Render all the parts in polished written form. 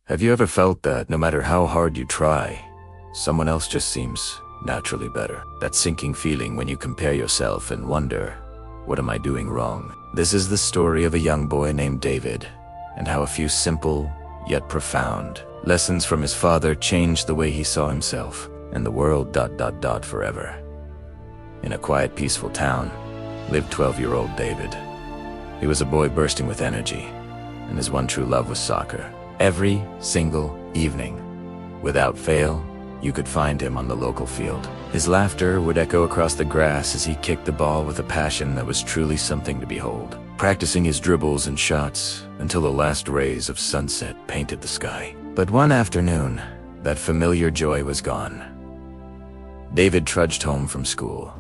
Have you ever felt that no matter how hard you try, someone else just seems naturally better? That sinking feeling when you compare yourself and wonder, what am I doing wrong? This is the story of a young boy named David, and how a few simple, yet profound, lessons from his father changed the way he saw himself and the world forever. In a quiet, peaceful town lived 12-year-old David. He was a boy bursting with energy, and his one true love was soccer. Every single evening, without fail, you could find him on the local field. His laughter would echo across the grass as he kicked the ball with a passion that was truly something to behold, practicing his dribbles and shots until the last rays of sunset painted the sky. But one afternoon, that familiar joy was gone. David trudged home from school.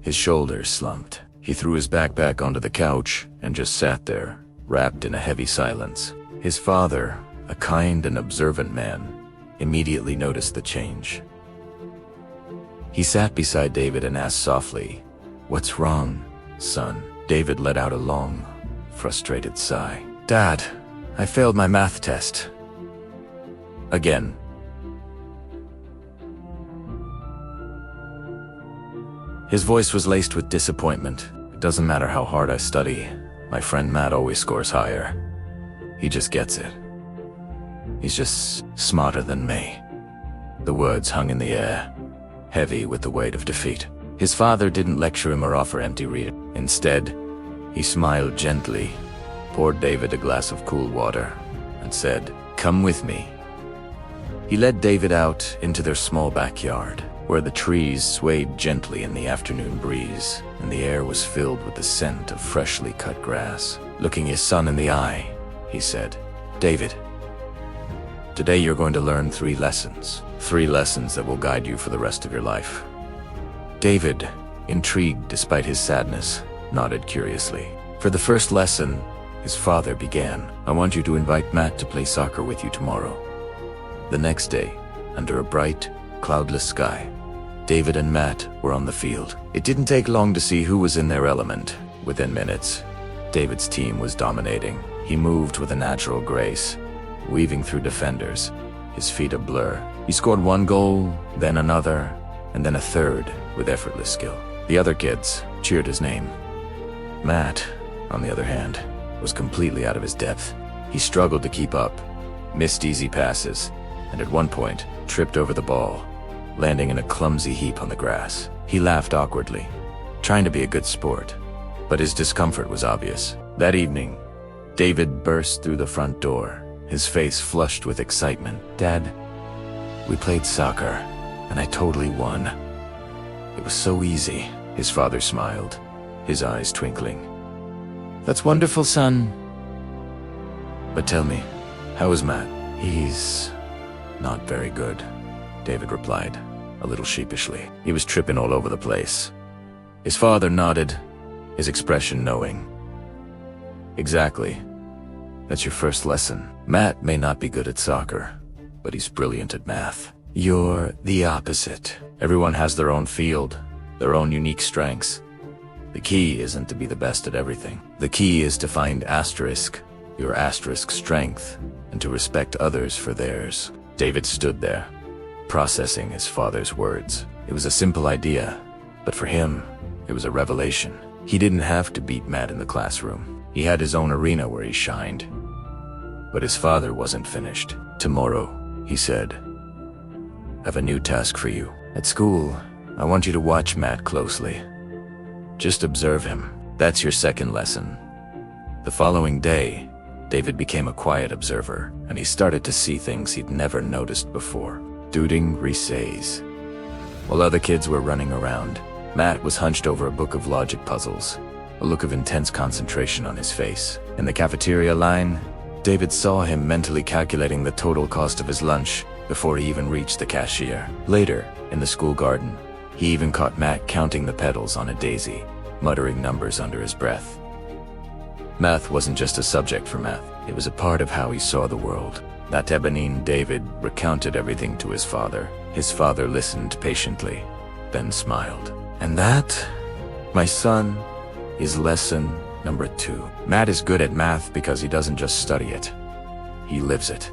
His shoulders slumped. He threw his backpack onto the couch and just sat there, wrapped in a heavy silence. His father, a kind and observant man, immediately noticed the change. He sat beside David and asked softly, "What's wrong, son?" David let out a long, frustrated sigh. "Dad, I failed my math test. Again." His voice was laced with disappointment. "It doesn't matter how hard I study. My friend Matt always scores higher. He just gets it. He's just smarter than me." The words hung in the air, heavy with the weight of defeat. His father didn't lecture him or offer empty reading. Instead, he smiled gently, poured David a glass of cool water, and said, "Come with me." He led David out into their small backyard, where the trees swayed gently in the afternoon breeze, and the air was filled with the scent of freshly cut grass. Looking his son in the eye, he said, "David, today you're going to learn 3 lessons. 3 lessons that will guide you for the rest of your life." David, intrigued despite his sadness, nodded curiously. For the first lesson, his father began, "I want you to invite Matt to play soccer with you tomorrow." The next day, under a bright, cloudless sky, David and Matt were on the field. It didn't take long to see who was in their element. Within minutes, David's team was dominating. He moved with a natural grace, weaving through defenders, his feet a blur. He scored 1 goal, then another, and then a third with effortless skill. The other kids cheered his name. Matt, on the other hand, was completely out of his depth. He struggled to keep up, missed easy passes, and at one point tripped over the ball, landing in a clumsy heap on the grass. He laughed awkwardly, trying to be a good sport, but his discomfort was obvious. That evening, David burst through the front door, his face flushed with excitement. "Dad, we played soccer, and I totally won. It was so easy." His father smiled, his eyes twinkling. "That's wonderful, son. But tell me, how is Matt?" "He's not very good," David replied, a little sheepishly. "He was tripping all over the place." His father nodded, his expression knowing. "Exactly. That's your first lesson. Matt may not be good at soccer, but he's brilliant at math. You're the opposite. Everyone has their own field, their own unique strengths. The key isn't to be the best at everything. The key is to find your asterisk strength, and to respect others for theirs." David stood there, processing his father's words. It was a simple idea, but for him, it was a revelation. He didn't have to beat Matt in the classroom. He had his own arena where he shined. But his father wasn't finished. "Tomorrow," he said, "I have a new task for you. At school, I want you to watch Matt closely. Just observe him. That's your second lesson." The following day, David became a quiet observer, and he started to see things he'd never noticed before. Duding recess. While other kids were running around, Matt was hunched over a book of logic puzzles, a look of intense concentration on his face. In the cafeteria line, David saw him mentally calculating the total cost of his lunch before he even reached the cashier. Later, in the school garden, he even caught Matt counting the petals on a daisy, muttering numbers under his breath. Math wasn't just a subject for Matt, it was a part of how he saw the world. That evening, David recounted everything to his father. His father listened patiently, then smiled. "And that, my son, is lesson number 2. Matt is good at math because he doesn't just study it. He lives it.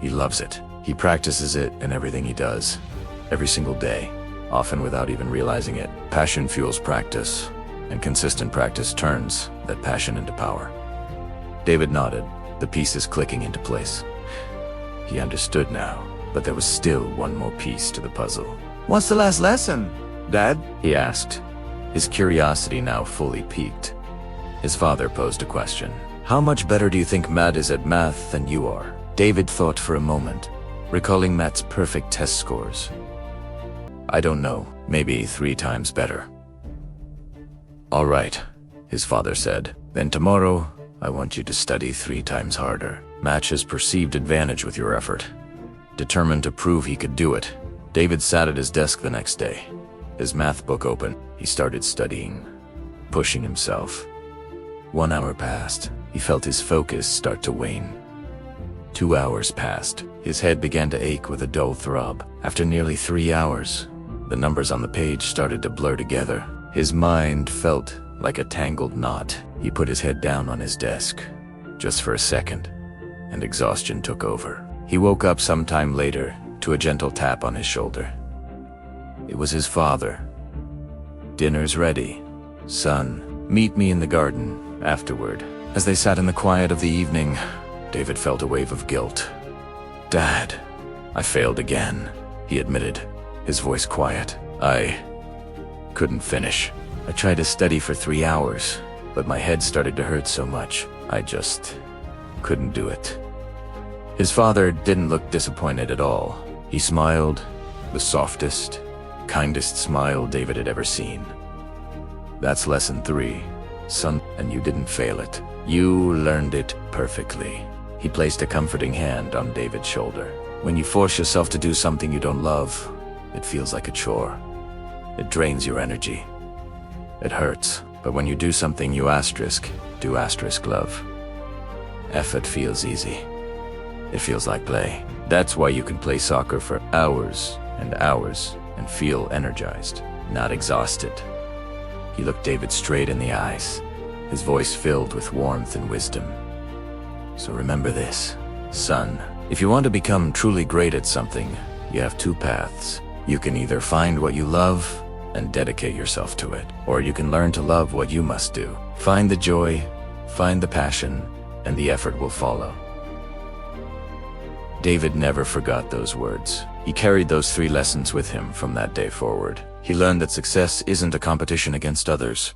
He loves it. He practices it in everything he does, every single day, often without even realizing it. Passion fuels practice, and consistent practice turns that passion into power. David nodded, the pieces clicking into place. He understood now, but there was still one more piece to the puzzle. What's the last lesson, Dad? He asked, his curiosity now fully piqued. His father posed a question. How much better do you think Matt is at math than you are? David thought for a moment, recalling Matt's perfect test scores. I don't know, maybe 3 times better. All right, his father said. Then tomorrow, I want you to study 3 times harder. Match his perceived advantage with your effort. Determined to prove he could do it, David sat at his desk the next day. His math book open, he started studying, pushing himself. 1 hour passed. He felt his focus start to wane. 2 hours passed. His head began to ache with a dull throb. After nearly 3 hours, the numbers on the page started to blur together. His mind felt like a tangled knot. He put his head down on his desk, just for a second, and exhaustion took over. He woke up some time later to a gentle tap on his shoulder. It was his father. Dinner's ready. Son, meet me in the garden afterward. As they sat in the quiet of the evening, David felt a wave of guilt. Dad, I failed again, he admitted, his voice quiet. I couldn't finish. I tried to study for 3 hours, but my head started to hurt so much, I just couldn't do it. His father didn't look disappointed at all. He smiled, the softest, kindest smile David had ever seen. That's lesson 3, son, and you didn't fail it. You learned it perfectly. He placed a comforting hand on David's shoulder. When you force yourself to do something you don't love, it feels like a chore. It drains your energy. It hurts, but when you do something you do love. Effort feels easy. It feels like play. That's why you can play soccer for hours and feel energized, not exhausted. He looked David straight in the eyes, his voice filled with warmth and wisdom. So remember this, son. If you want to become truly great at something, you have 2 paths. You can either find what you love and dedicate yourself to it, or you can learn to love what you must do. Find the joy, find the passion, and the effort will follow. David never forgot those words. He carried those 3 lessons with him from that day forward. He learned that success isn't a competition against others.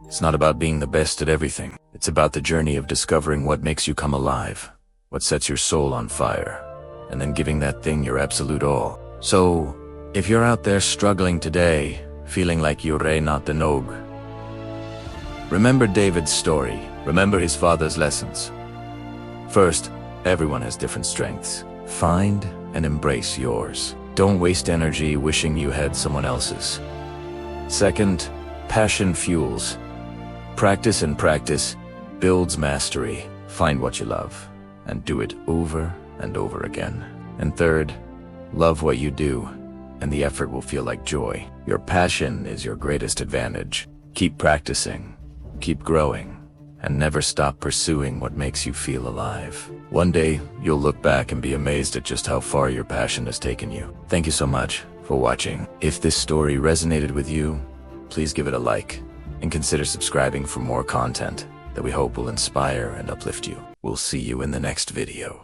It's not about being the best at everything. It's about the journey of discovering what makes you come alive, what sets your soul on fire, and then giving that thing your absolute all. So, if you're out there struggling today, feeling like you're not the nog, remember David's story. Remember his father's lessons. First, everyone has different strengths. Find and embrace yours. Don't waste energy wishing you had someone else's. Second, passion fuels. Practice and practice builds mastery. Find what you love and do it over and over again. And third, love what you do, and the effort will feel like joy. Your passion is your greatest advantage. Keep practicing, keep growing, and never stop pursuing what makes you feel alive. One day, you'll look back and be amazed at just how far your passion has taken you. Thank you so much for watching. If this story resonated with you, please give it a like and consider subscribing for more content that we hope will inspire and uplift you. We'll see you in the next video.